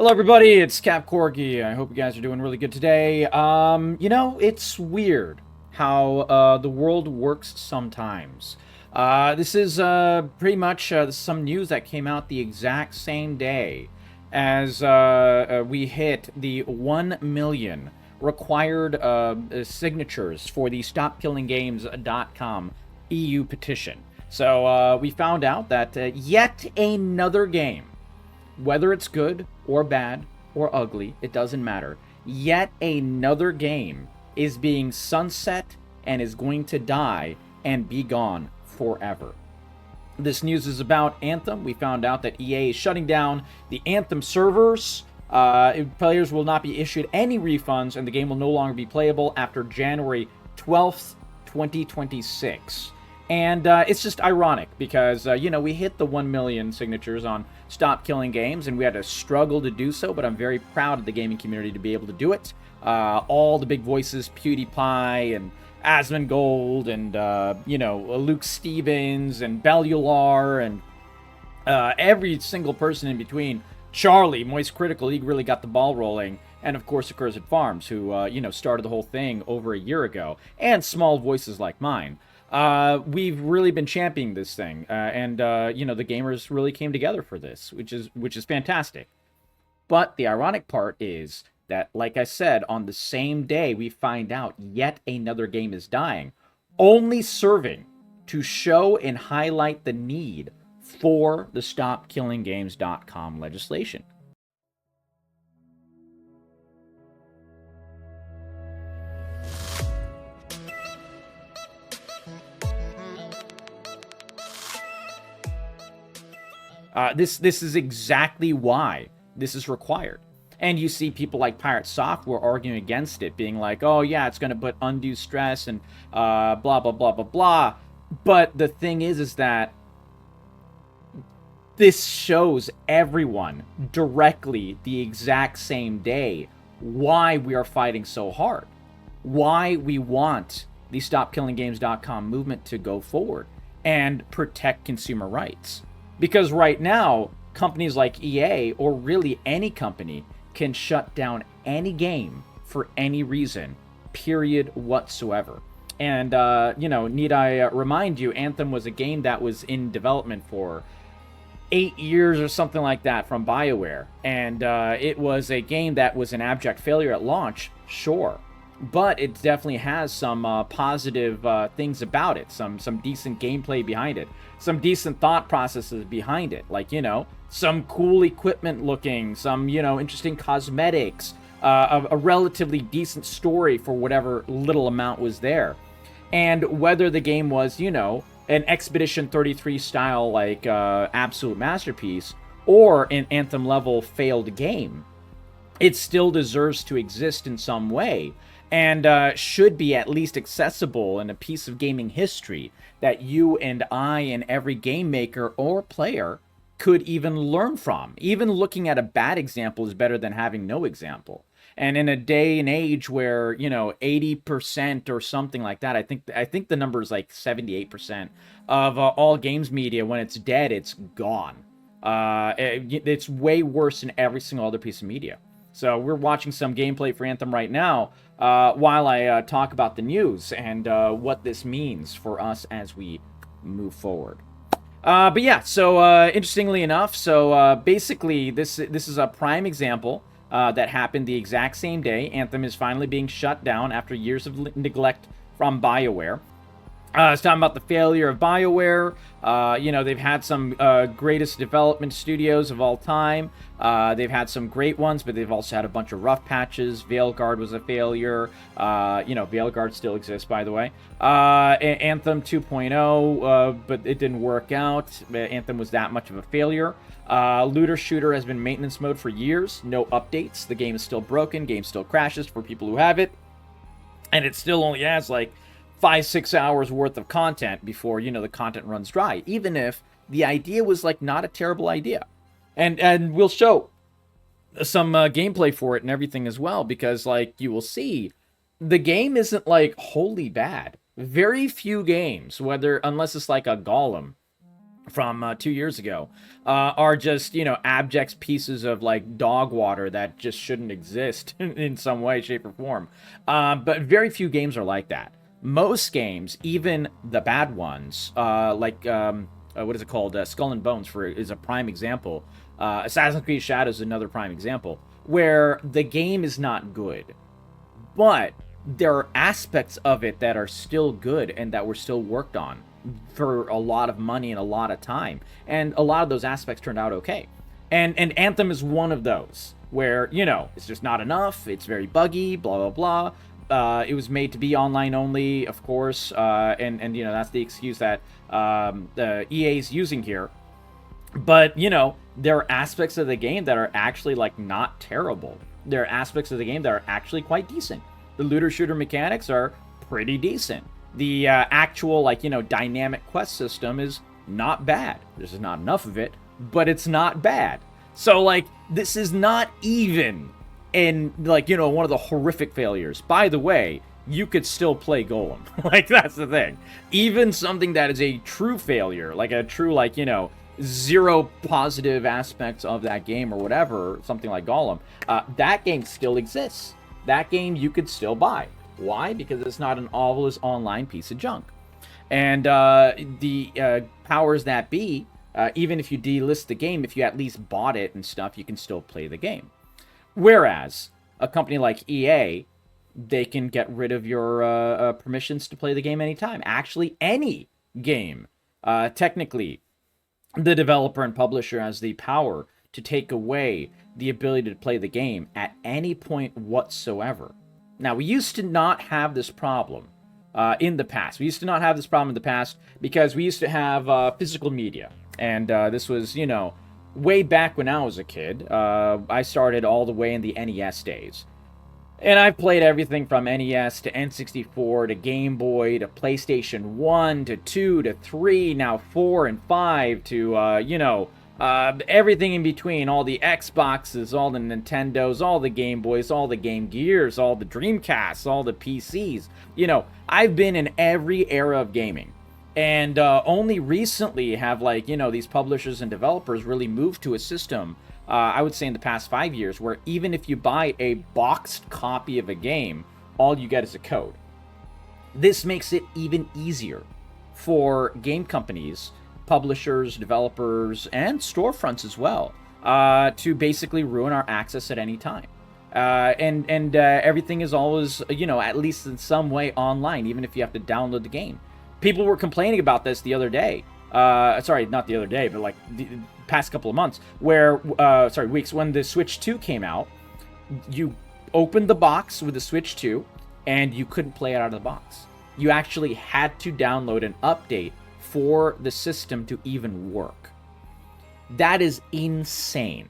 Hello everybody, it's Cap Corgi. I hope you guys are doing really good today. It's weird how the world works sometimes. This is pretty much some news that came out the exact same day as we hit the 1 million required signatures for the StopKillingGames.com EU petition. So we found out that yet another game, whether it's good or bad or ugly, it doesn't matter. Yet another game is being sunset and is going to die and be gone forever. This news is about Anthem. We found out that EA is shutting down the Anthem servers. Players will not be issued any refunds, and the game will no longer be playable after January 12th, 2026. And it's just ironic because, we hit the 1 million signatures on Stop Killing Games, and we had to struggle to do so, but I'm very proud of the gaming community to be able to do it. All the big voices, PewDiePie and Asmongold and, Luke Stevens and Bellular and every single person in between. Charlie, Moist Critical, he really got the ball rolling. And, of course, Accursed Farms, who, started the whole thing over a year ago. And small voices like mine. We've really been championing this thing, and the gamers really came together for this, which is fantastic. But the ironic part is that, like I said, on the same day we find out yet another game is dying, only serving to show and highlight the need for the StopKillingGames.com legislation. This is exactly why this is required. And you see people like Pirate Software arguing against it, being like, oh yeah, it's going to put undue stress and blah, blah, blah, blah, blah. But the thing is that this shows everyone directly the exact same day why we are fighting so hard. Why we want the StopKillingGames.com movement to go forward and protect consumer rights. Because right now, companies like EA, or really any company, can shut down any game for any reason, period whatsoever. And, need I remind you, Anthem was a game that was in development for 8 years or something like that from BioWare. And it was a game that was an abject failure at launch, sure. But it definitely has some positive things about it, some decent gameplay behind it, some decent thought processes behind it, like, some cool equipment looking, some, interesting cosmetics, a relatively decent story for whatever little amount was there. And whether the game was, an Expedition 33 style, like, absolute masterpiece, or an Anthem level failed game, it still deserves to exist in some way. And should be at least accessible in a piece of gaming history that you and I and every game maker or player could even learn from. Even looking at a bad example is better than having no example. And in a day and age where, 80% or something like that, I think the number is like 78% of all games media, when it's dead, it's gone. It's way worse than every single other piece of media. So we're watching some gameplay for Anthem right now while I talk about the news and what this means for us as we move forward. But yeah, so interestingly enough, basically this is a prime example that happened the exact same day. Anthem is finally being shut down after years of neglect from BioWare. It's talking about the failure of BioWare. They've had some greatest development studios of all time. They've had some great ones, but they've also had a bunch of rough patches. Veilguard was a failure. Veilguard still exists, by the way. Anthem 2.0, but it didn't work out. Anthem was that much of a failure. Looter Shooter has been maintenance mode for years. No updates. The game is still broken. Game still crashes for people who have it. And it still only has, 5-6 hours worth of content before, the content runs dry, even if the idea was, not a terrible idea. And we'll show some gameplay for it and everything as well, because, you will see, the game isn't, wholly bad. Very few games, unless it's like a Golem, from 2 years ago are just, abject pieces of like dog water that just shouldn't exist in some way, shape, or form. But very few games are like that. Most games, even the bad ones, what is it called? Skull and Bones is a prime example. Assassin's Creed Shadows is another prime example, where the game is not good, but there are aspects of it that are still good and that were still worked on for a lot of money and a lot of time. And a lot of those aspects turned out okay. And Anthem is one of those where, it's just not enough. It's very buggy, blah, blah, blah. It was made to be online only, of course. And that's the excuse that EA's using here. But, there are aspects of the game that are actually, like, not terrible. There are aspects of the game that are actually quite decent. The looter-shooter mechanics are pretty decent. The actual, dynamic quest system is not bad. There's not enough of it, but it's not bad. So, this is not even in, one of the horrific failures. By the way, you could still play Golem. That's the thing. Even something that is a true failure, like a true, zero positive aspects of that game or whatever, something like Golem, that game still exists. That game you could still buy. Why? Because it's not an always online piece of junk. And the powers that be, even if you delist the game, if you at least bought it and stuff, you can still play the game. Whereas a company like EA, they can get rid of your permissions to play the game anytime. Actually, any game. Technically, the developer and publisher has the power to take away the ability to play the game at any point whatsoever. Now, we used to not have this problem in the past. We used to not have this problem in the past because we used to have physical media. And this was, way back when I was a kid. I started all the way in the NES days. And I've played everything from NES to N64 to Game Boy to PlayStation 1 to 2 to 3, now 4 and 5 to, everything in between, all the Xboxes, all the Nintendos, all the Game Boys, all the Game Gears, all the Dreamcasts, all the PCs. I've been in every era of gaming. And only recently have, these publishers and developers really moved to a system, I would say in the past 5 years, where even if you buy a boxed copy of a game, all you get is a code. This makes it even easier for game companies, publishers, developers, and storefronts as well, to basically ruin our access at any time. And everything is always, at least in some way online, even if you have to download the game. People were complaining about this the other day. Sorry, not the other day, but the past couple of months, weeks, when the Switch 2 came out. You opened the box with the Switch 2, and you couldn't play it out of the box. You actually had to download an update for the system to even work. That is insane.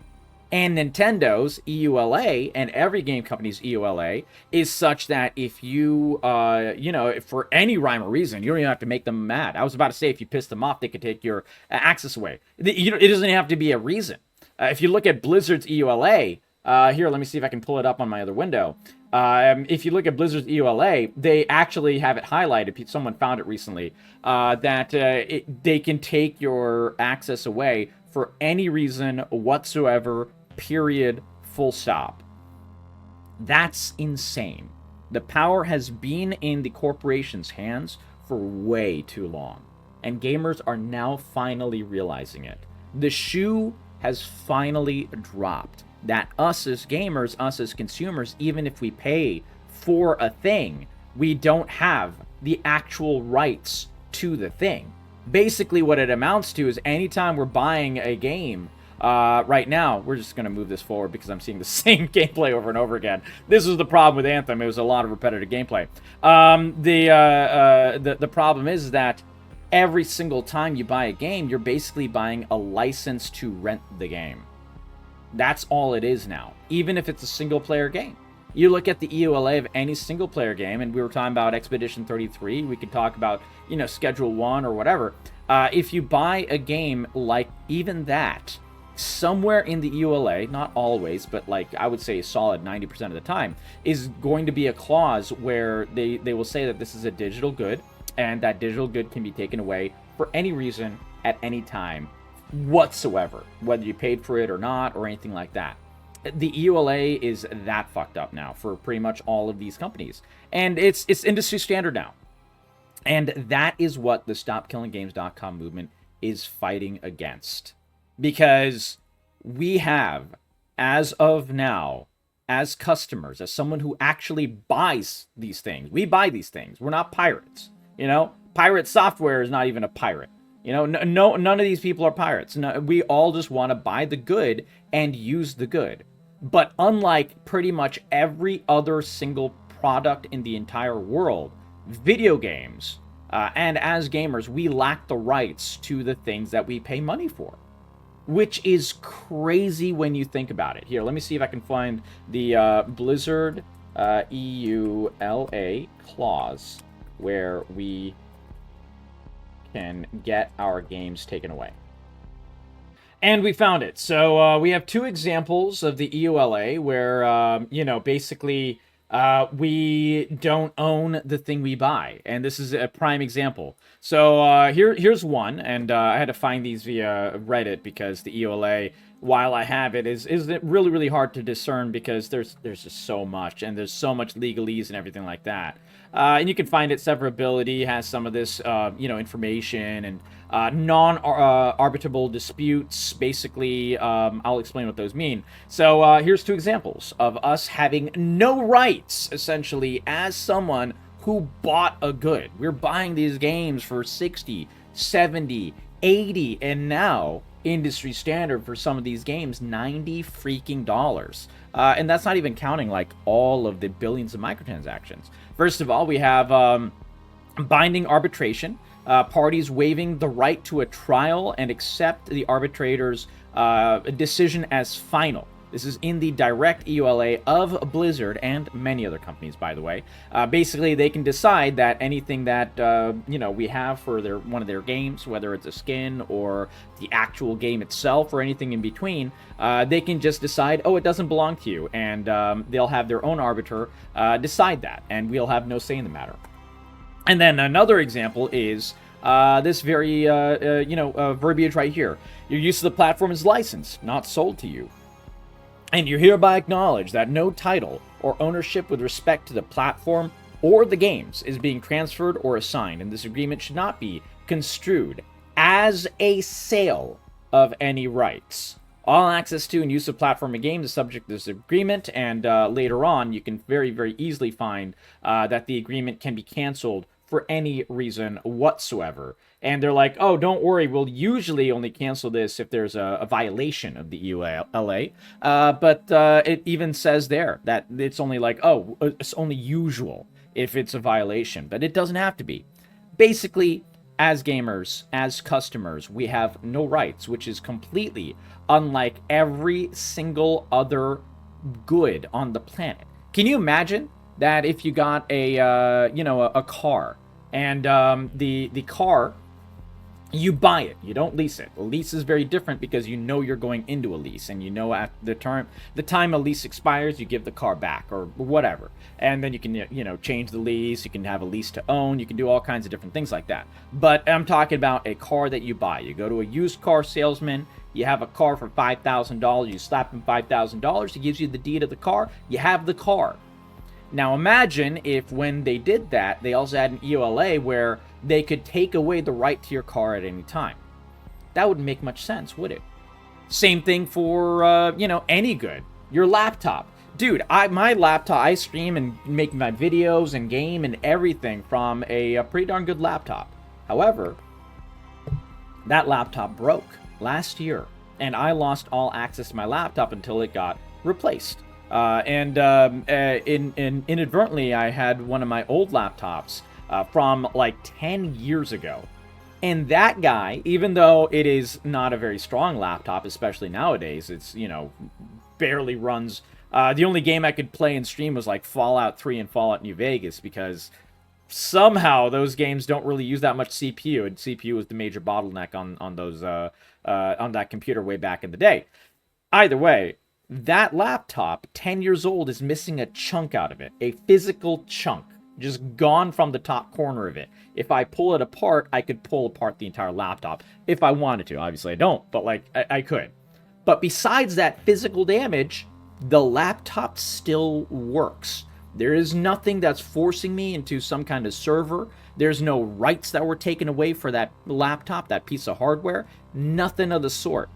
And Nintendo's EULA and every game company's EULA is such that if you, if for any rhyme or reason, you don't even have to make them mad. I was about to say if you piss them off, they could take your access away. It doesn't have to be a reason. If you look at Blizzard's EULA, here, let me see if I can pull it up on my other window. If you look at Blizzard's EULA, they actually have it highlighted. Someone found it recently, that they can take your access away for any reason whatsoever, period, full stop. That's insane. The power has been in the corporation's hands for way too long, and gamers are now finally realizing it. The shoe has finally dropped. That us as gamers, us as consumers, even if we pay for a thing, we don't have the actual rights to the thing. Basically, what it amounts to is anytime we're buying a game, right now, we're just going to move this forward because I'm seeing the same gameplay over and over again. This is the problem with Anthem. It was a lot of repetitive gameplay. The problem is that every single time you buy a game, you're basically buying a license to rent the game. That's all it is now, even if it's a single-player game. You look at the EULA of any single-player game, and we were talking about Expedition 33, we could talk about, Schedule 1 or whatever. If you buy a game like even that, somewhere in the EULA, not always, but I would say a solid 90% of the time, is going to be a clause where they will say that this is a digital good, and that digital good can be taken away for any reason at any time whatsoever, whether you paid for it or not or anything like that. The EULA is that fucked up now for pretty much all of these companies, and it's industry standard now. And that is what the StopKillingGames.com movement is fighting against, because we have, as of now, as customers, as someone who actually buys these things, we buy these things. We're not pirates, you know. Pirate software is not even a pirate. You know, no, none of these people are pirates. No, we all just want to buy the good and use the good. But unlike pretty much every other single product in the entire world, video games, and as gamers, we lack the rights to the things that we pay money for, which is crazy when you think about it. Here, let me see if I can find the Blizzard EULA clause where we can get our games taken away. And we found it. So we have two examples of the EULA where, you know, basically we don't own the thing we buy. And this is a prime example. So here's one. And I had to find these via Reddit because the EULA, while I have it, is really, really hard to discern because there's just so much. And there's so much legalese and everything like that. And you can find it. Severability has some of this, you know, information and non-arbitrable disputes. Basically, I'll explain what those mean. So here's two examples of us having no rights, essentially, as someone who bought a good. We're buying these games for 60, 70, 80, and now industry standard for some of these games, $90 freaking dollars. And that's not even counting like all of the billions of microtransactions. First of all, we have binding arbitration, parties waiving the right to a trial and accept the arbitrator's decision as final. This is in the direct EULA of Blizzard and many other companies, by the way. Basically, they can decide that anything that you know, we have for one of their games, whether it's a skin or the actual game itself or anything in between, they can just decide, oh, it doesn't belong to you, and they'll have their own arbiter decide that, and we'll have no say in the matter. And then another example is this very you know, verbiage right here. Your use of the platform is licensed, not sold to you. And you hereby acknowledge that no title or ownership with respect to the platform or the games is being transferred or assigned, and this agreement should not be construed as a sale of any rights. All access to and use of platform and games is subject to this agreement, and later on you can very, very easily find that the agreement can be canceled for any reason whatsoever. And they're like, oh, don't worry, we'll usually only cancel this if there's a violation of the EULA. But it even says there that it's only like, oh, it's only usual if it's a violation. But it doesn't have to be. Basically, as gamers, as customers, we have no rights, which is completely unlike every single other good on the planet. Can you imagine that if you got a, you know, a car, and the car, you buy it, you don't lease it. A lease is very different because you know you're going into a lease, and you know at the time a lease expires, you give the car back or whatever, and then you can, you know, change the lease. You can have a lease to own. You can do all kinds of different things like that. But I'm talking about a car that you buy. You go to a used car salesman. You have a car for $5,000. You slap him $5,000. He gives you the deed of the car. You have the car. Now imagine if when they did that, they also had an EULA where they could take away the right to your car at any time. That wouldn't make much sense, would it? Same thing for, you know, any good. Your laptop. Dude, my laptop, I stream and make my videos and game and everything from a pretty darn good laptop. However, that laptop broke last year, and I lost all access to my laptop until it got replaced. Inadvertently, I had one of my old laptops from like 10 years ago. And that guy, even though it is not a very strong laptop, especially nowadays, it's, you know, barely runs. The only game I could play and stream was like Fallout 3 and Fallout New Vegas, because somehow those games don't really use that much CPU, and CPU was the major bottleneck on those on that computer way back in the day. Either way, that laptop, 10 years old, is missing a chunk out of it, a physical chunk. just gone from the top corner of it. If I pull it apart, I could pull apart the entire laptop if I wanted to. Obviously, I don't, but like I could. But besides that physical damage, the laptop still works. There is nothing that's forcing me into some kind of server. There's no rights that were taken away for that laptop, that piece of hardware. Nothing of the sort.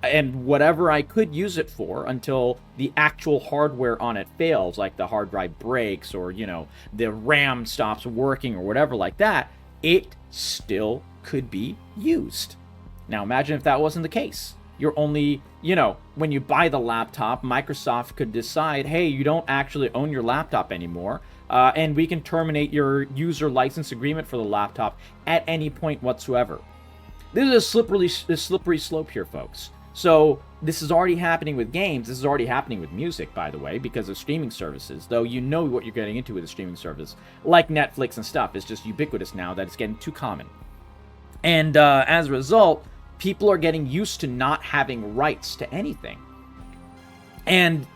And whatever I could use it for until the actual hardware on it fails, like the hard drive breaks or, you know, the RAM stops working or whatever like that, it still could be used. Now imagine if that wasn't the case. You're only, you know, when you buy the laptop, Microsoft could decide, hey, you don't actually own your laptop anymore, and we can terminate your user license agreement for the laptop at any point whatsoever. This is a slippery slope here, folks. So this is already happening with games. This is already happening with music, by the way, because of streaming services, though you know what you're getting into with a streaming service, like Netflix and stuff. It's just ubiquitous now that it's getting too common. And as a result, people are getting used to not having rights to anything. And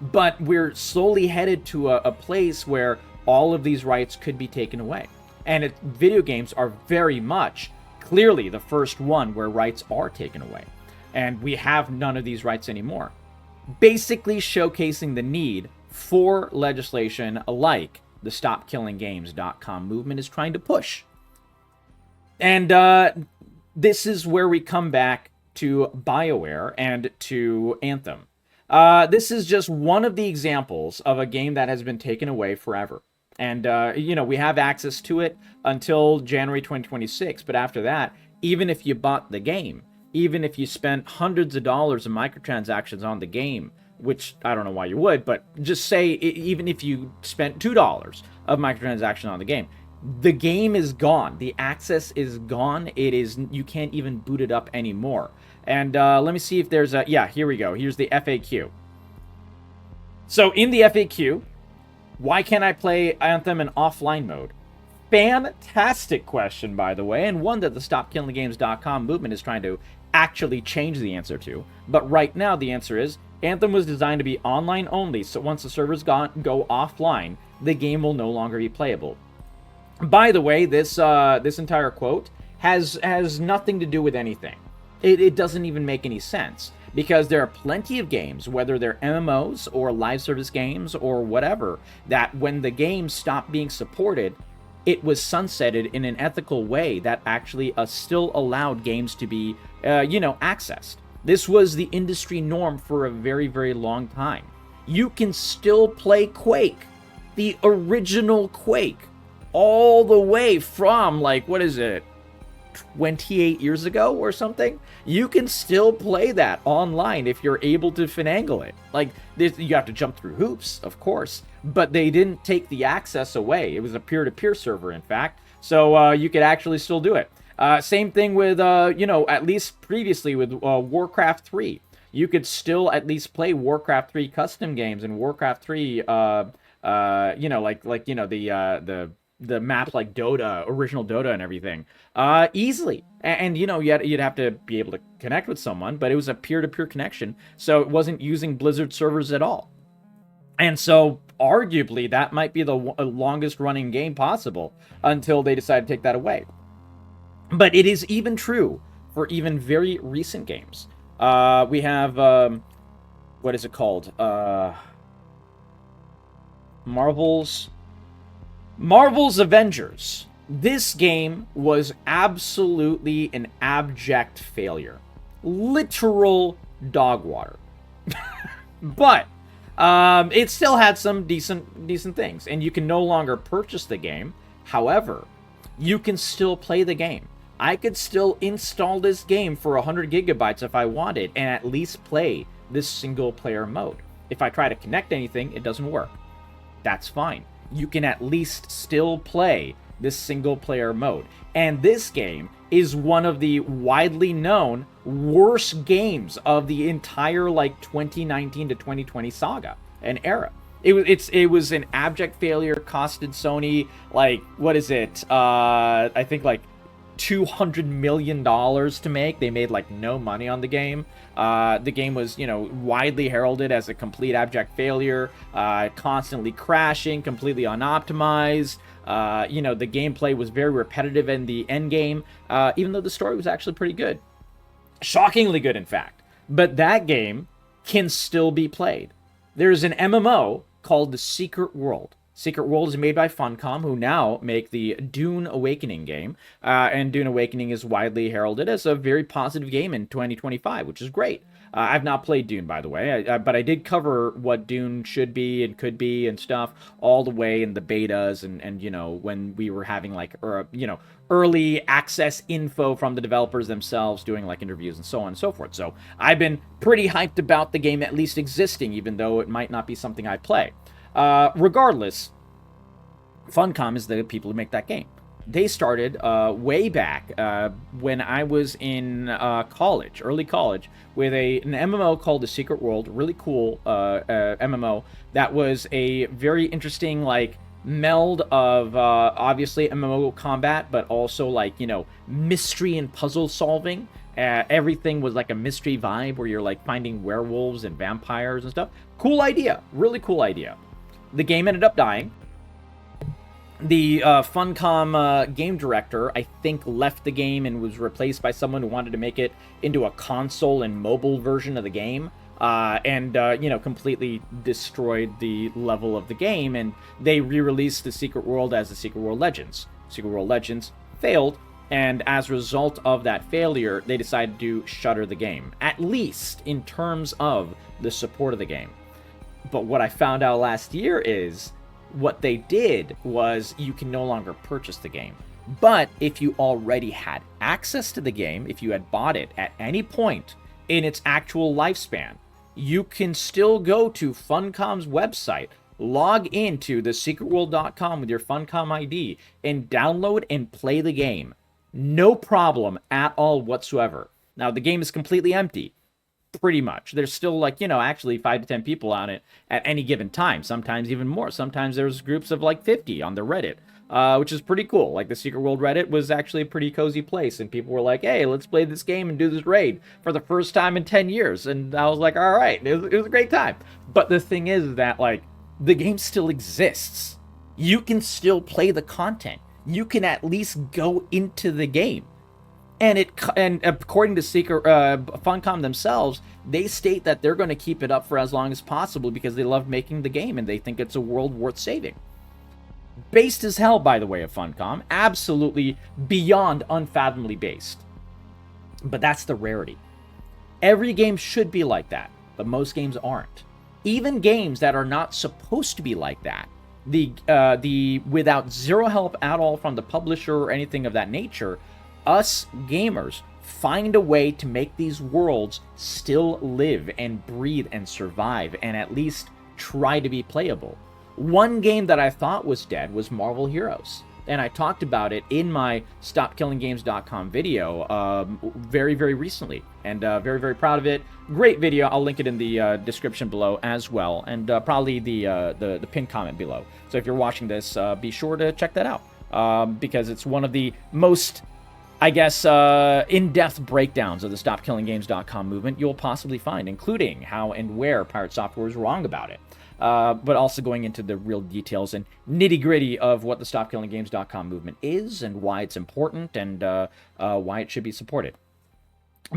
but we're slowly headed to a place where all of these rights could be taken away. And video games are very much clearly the first one where rights are taken away. And we have none of these rights anymore. Basically showcasing the need for legislation like the StopKillingGames.com movement is trying to push. And this is where we come back to BioWare and to Anthem. This is just one of the examples of a game that has been taken away forever. And, you know, we have access to it until January 2026. But after that, even if you bought the game, even if you spent hundreds of dollars in microtransactions on the game, which I don't know why you would, but just say even if you spent $2 of microtransaction on the game is gone. The access is gone. It is, you can't even boot it up anymore. And let me see if there's a, yeah, here we go. Here's the FAQ. So in the FAQ, why can't I play Anthem in offline mode? Fantastic question, by the way, and one that the StopKillingGames.com movement is trying to actually change the answer to. But right now, the answer is Anthem was designed to be online only, so once the servers go offline, the game will no longer be playable. By the way, this entire quote has nothing to do with anything. It doesn't even make any sense, because there are plenty of games, whether they're MMOs or live service games or whatever, that when the game stopped being supported, it was sunsetted in an ethical way that actually still allowed games to be, accessed. This was the industry norm for a very, very long time. You can still play Quake, the original Quake, all the way from, like, what is it, 28 years ago or something? You can still play that online if you're able to finagle it. Like, you have to jump through hoops, of course, but they didn't take the access away. It was a peer-to-peer server, in fact, so you could actually still do it. Same thing with, at least previously with Warcraft 3. You could still at least play Warcraft 3 custom games and Warcraft 3, the map like Dota, original Dota and everything, easily. And you'd have to be able to connect with someone, but it was a peer-to-peer connection, so it wasn't using Blizzard servers at all. And so, arguably, that might be the longest-running game possible until they decide to take that away. But it is even true for even very recent games. We have, what is it called? Marvel's Avengers. This game was absolutely an abject failure. Literal dog water. But it still had some decent things, and you can no longer purchase the game. However, you can still play the game. I could still install this game for 100 gigabytes if I wanted, and at least play this single-player mode. If I try to connect anything, it doesn't work. That's fine. You can at least still play this single-player mode. And this game is one of the widely known worst games of the entire, 2019 to 2020 saga and era. It was an abject failure, costed Sony, what is it? I think, $200 million to make. They made like no money on the game. The game was, widely heralded as a complete abject failure, constantly crashing, completely unoptimized. The gameplay was very repetitive in the end game, even though the story was actually pretty good. Shockingly good, in fact. But that game can still be played. There's an MMO called The Secret World. Secret World is made by Funcom, who now make the Dune Awakening game. And Dune Awakening is widely heralded as a very positive game in 2025, which is great. I've not played Dune, by the way, but I did cover what Dune should be and could be and stuff all the way in the betas and when we were having early access info from the developers themselves, doing like interviews and so on and so forth. So I've been pretty hyped about the game at least existing, even though it might not be something I play. Regardless, Funcom is the people who make that game. They started way back when I was in early college, with an MMO called The Secret World, really cool MMO that was a very interesting meld of obviously MMO combat, but also mystery and puzzle solving. Everything was like a mystery vibe where you're finding werewolves and vampires and stuff. Cool idea, really cool idea. The game ended up dying. The Funcom game director, I think, left the game and was replaced by someone who wanted to make it into a console and mobile version of the game, and completely destroyed the level of the game, and they re-released The Secret World as The Secret World Legends. Secret World Legends failed, and as a result of that failure, they decided to shutter the game, at least in terms of the support of the game. But what I found out last year is what they did was you can no longer purchase the game. But if you already had access to the game, if you had bought it at any point in its actual lifespan, you can still go to Funcom's website, log into thesecretworld.com with your Funcom ID, and download and play the game. No problem at all whatsoever. Now, the game is completely empty. Pretty much. There's still actually 5 to 10 people on it at any given time, sometimes even more. Sometimes there's groups of 50 on the Reddit, which is pretty cool. The Secret World Reddit was actually a pretty cozy place, and people were like, hey, let's play this game and do this raid for the first time in 10 years. And I was like, all right, it was a great time. But the thing is that the game still exists. You can still play the content. You can at least go into the game. And according to Funcom themselves, they state that they're going to keep it up for as long as possible because they love making the game and they think it's a world worth saving. Based as hell, by the way, of Funcom. Absolutely beyond unfathomably based. But that's the rarity. Every game should be like that, but most games aren't. Even games that are not supposed to be like that, the without zero help at all from the publisher or anything of that nature, us gamers find a way to make these worlds still live and breathe and survive and at least try to be playable. One game that I thought was dead was Marvel Heroes, and I talked about it in my StopKillingGames.com video very, very recently, and very, very proud of it. Great video. I'll link it in the description below as well, and probably the pinned comment below. So if you're watching this, be sure to check that out, because it's one of the most, I guess, in-depth breakdowns of the StopKillingGames.com movement you'll possibly find, including how and where Pirate Software is wrong about it, but also going into the real details and nitty-gritty of what the StopKillingGames.com movement is and why it's important and why it should be supported.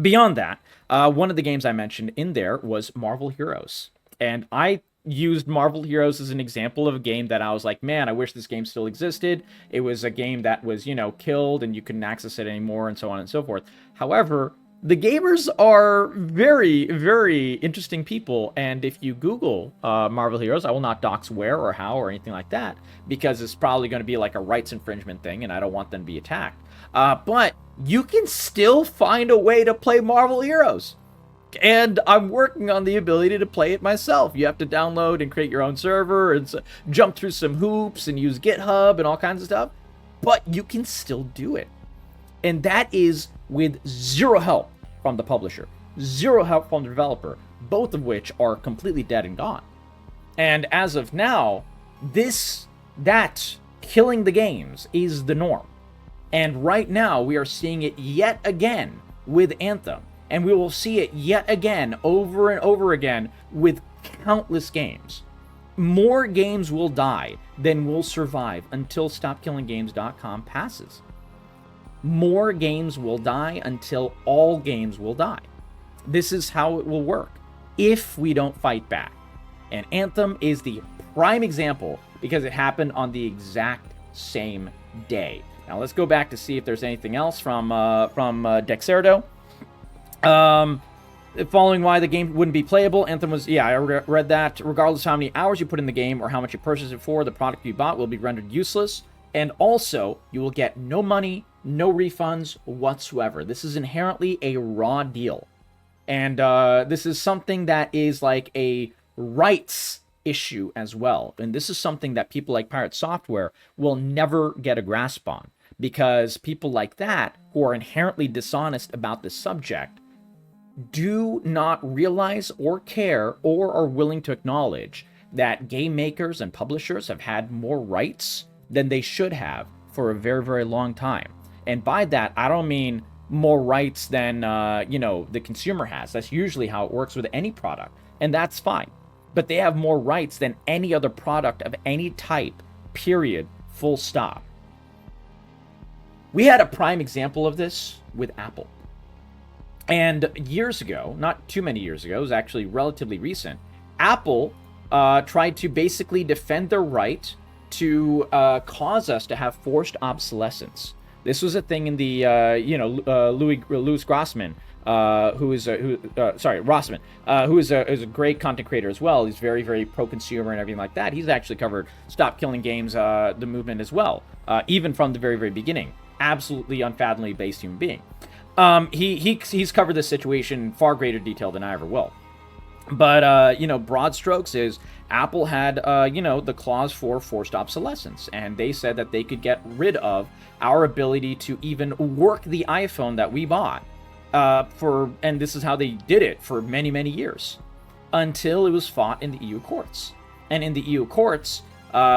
Beyond that, one of the games I mentioned in there was Marvel Heroes, and I used Marvel Heroes as an example of a game that I was like, man, I wish this game still existed. It was a game that was, killed and you couldn't access it anymore and so on and so forth. However, the gamers are very, very interesting people, and if you Google Marvel Heroes, I will not dox where or how or anything like that, because it's probably going to be a rights infringement thing, and I don't want them to be attacked. But you can still find a way to play Marvel Heroes. And I'm working on the ability to play it myself. You have to download and create your own server and jump through some hoops and use GitHub and all kinds of stuff. But you can still do it. And that is with zero help from the publisher, zero help from the developer, both of which are completely dead and gone. And as of now, killing the games is the norm. And right now, we are seeing it yet again with Anthem. And we will see it yet again, over and over again, with countless games. More games will die than will survive until StopKillingGames.com passes. More games will die until all games will die. This is how it will work if we don't fight back. And Anthem is the prime example because it happened on the exact same day. Now let's go back to see if there's anything else from Dexerto. Following why the game wouldn't be playable, Anthem was, I read that. Regardless of how many hours you put in the game or how much you purchase it for, the product you bought will be rendered useless. And also, you will get no money, no refunds whatsoever. This is inherently a raw deal. And this is something that is like a rights issue as well. And this is something that people like Pirate Software will never get a grasp on. Because people like that, who are inherently dishonest about this subject, do not realize or care or are willing to acknowledge that game makers and publishers have had more rights than they should have for a very, very long time. And by that, I don't mean more rights than, the consumer has. That's usually how it works with any product, and that's fine. But they have more rights than any other product of any type, period, full stop. We had a prime example of this with Apple. And years ago, not too many years ago, it was actually relatively recent, Apple tried to basically defend their right to cause us to have forced obsolescence. This was a thing in the, Louis Grossman, Rossman, who is a great content creator as well. He's very, very pro-consumer and everything like that. He's actually covered Stop Killing Games, the movement as well, even from the very, very beginning. Absolutely unfathomably based human being. He's covered this situation in far greater detail than I ever will. But, broad strokes is Apple had, the clause for forced obsolescence. And they said that they could get rid of our ability to even work the iPhone that we bought. And this is how they did it for many, many years. Until it was fought in the EU courts. And in the EU courts,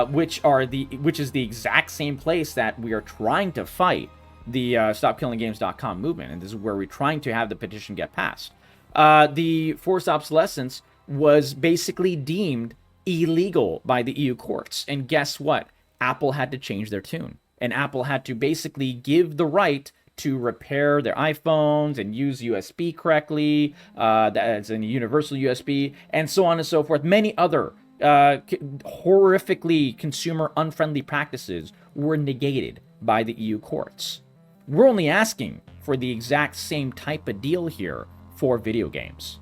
which is the exact same place that we are trying to fight the StopKillingGames.com movement, and this is where we're trying to have the petition get passed. The forced obsolescence was basically deemed illegal by the EU courts. And guess what? Apple had to change their tune. And Apple had to basically give the right to repair their iPhones and use USB correctly, that's in universal USB, and so on and so forth. Many other horrifically consumer unfriendly practices were negated by the EU courts. We're only asking for the exact same type of deal here for video games.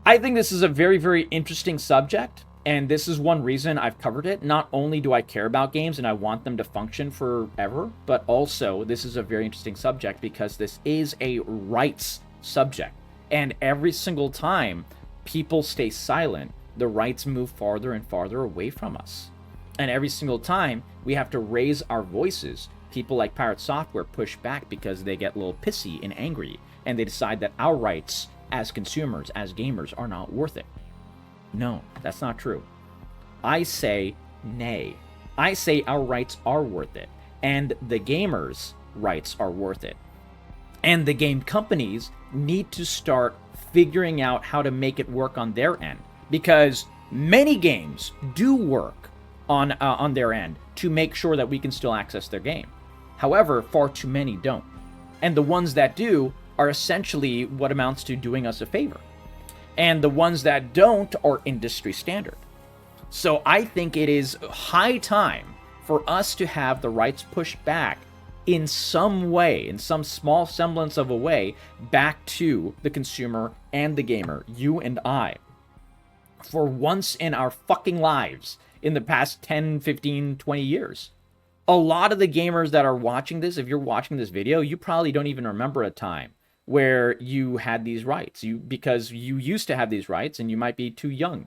I think this is a very, very interesting subject, and this is one reason I've covered it. Not only do I care about games and I want them to function forever, but also this is a very interesting subject because this is a rights subject. And every single time people stay silent, the rights move farther and farther away from us. And every single time we have to raise our voices, people like Pirate Software push back because they get a little pissy and angry, and they decide that our rights as consumers, as gamers, are not worth it. No, that's not true. I say nay. I say our rights are worth it, and the gamers' rights are worth it. And the game companies need to start figuring out how to make it work on their end, because many games do work on their end to make sure that we can still access their game. However, far too many don't. And the ones that do are essentially what amounts to doing us a favor. And the ones that don't are industry standard. So I think it is high time for us to have the rights pushed back in some way, in some small semblance of a way, back to the consumer and the gamer, you and I. For once in our fucking lives, in the past 10, 15, 20 years. A lot of the gamers that are watching this, if you're watching this video, you probably don't even remember a time where you had these rights. Because you used to have these rights, and you might be too young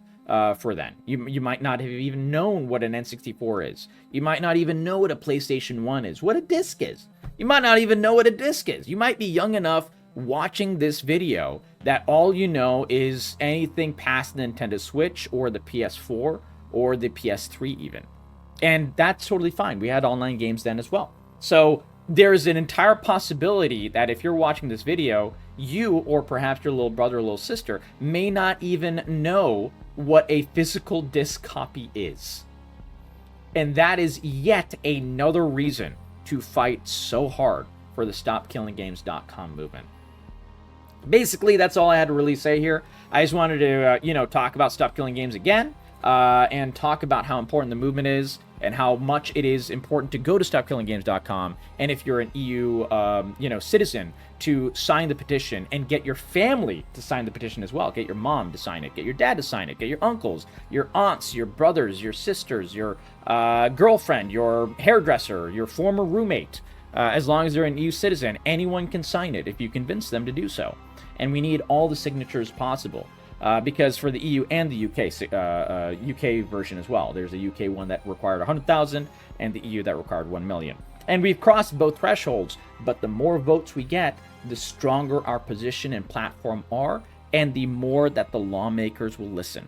for then. You might not have even known what an N64 is. You might not even know what a PlayStation 1 is, what a disc is. You might not even know what a disc is. You might be young enough watching this video that all you know is anything past the Nintendo Switch or the PS4 or the PS3 even. And that's totally fine. We had online games then as well. So there's an entire possibility that if you're watching this video, you or perhaps your little brother or little sister may not even know what a physical disc copy is. And that is yet another reason to fight so hard for the StopKillingGames.com movement. Basically, that's all I had to really say here. I just wanted to, talk about Stop Killing Games again, and talk about how important the movement is and how much it is important to go to StopKillingGames.com. And if you're an EU, citizen, to sign the petition and get your family to sign the petition as well. Get your mom to sign it, get your dad to sign it, get your uncles, your aunts, your brothers, your sisters, your girlfriend, your hairdresser, your former roommate. As long as they're an EU citizen, anyone can sign it if you convince them to do so. And we need all the signatures possible. Because for the EU and the UK version as well, there's a UK one that required 100,000 and the EU that required 1 million. And we've crossed both thresholds, but the more votes we get, the stronger our position and platform are, and the more that the lawmakers will listen.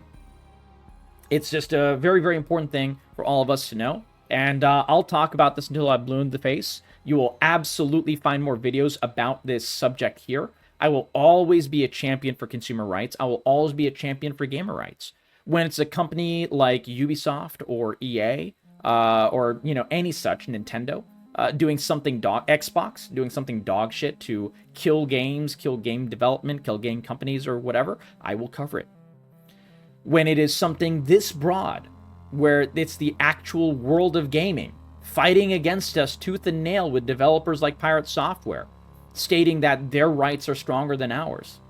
It's just a very, very important thing for all of us to know. And I'll talk about this until I'm blue in the face. You will absolutely find more videos about this subject here. I will always be a champion for consumer rights. I will always be a champion for gamer rights. When it's a company like Ubisoft or EA or any such, Nintendo, doing something Xbox doing something dog shit to kill games, kill game development, kill game companies or whatever, I will cover it. When it is something this broad, where it's the actual world of gaming fighting against us tooth and nail with developers like Pirate Software, stating that their rights are stronger than ours,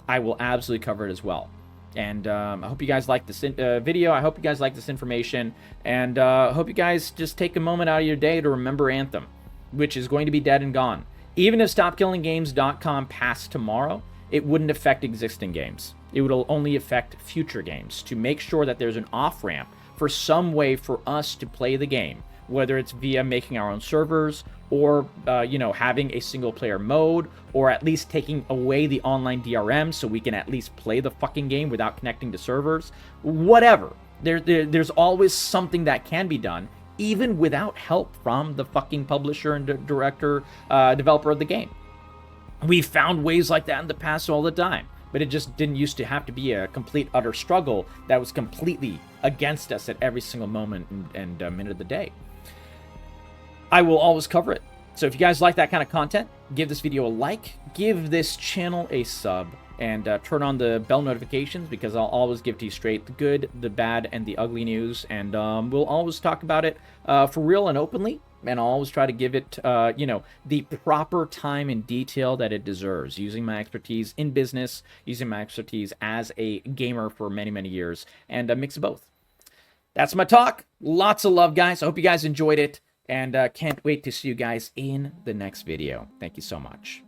I will absolutely cover it as well. And I hope you guys like this video. I hope you guys like this information. And I hope you guys just take a moment out of your day to remember Anthem, which is going to be dead and gone. Even if StopKillingGames.com passed tomorrow, it wouldn't affect existing games. It would only affect future games, to make sure that there's an off-ramp for some way for us to play the game, whether it's via making our own servers or, having a single-player mode, or at least taking away the online DRM so we can at least play the fucking game without connecting to servers. Whatever. There's always something that can be done, even without help from the fucking publisher and developer of the game. We've found ways like that in the past all the time, but it just didn't used to have to be a complete, utter struggle that was completely against us at every single moment and minute of the day. I will always cover it. So if you guys like that kind of content, give this video a like, give this channel a sub, and turn on the bell notifications, because I'll always give to you straight the good, the bad, and the ugly news. And we'll always talk about it for real and openly. And I'll always try to give it, the proper time and detail that it deserves, using my expertise in business, using my expertise as a gamer for many, many years, and a mix of both. That's my talk. Lots of love, guys. I hope you guys enjoyed it. And can't wait to see you guys in the next video. Thank you so much.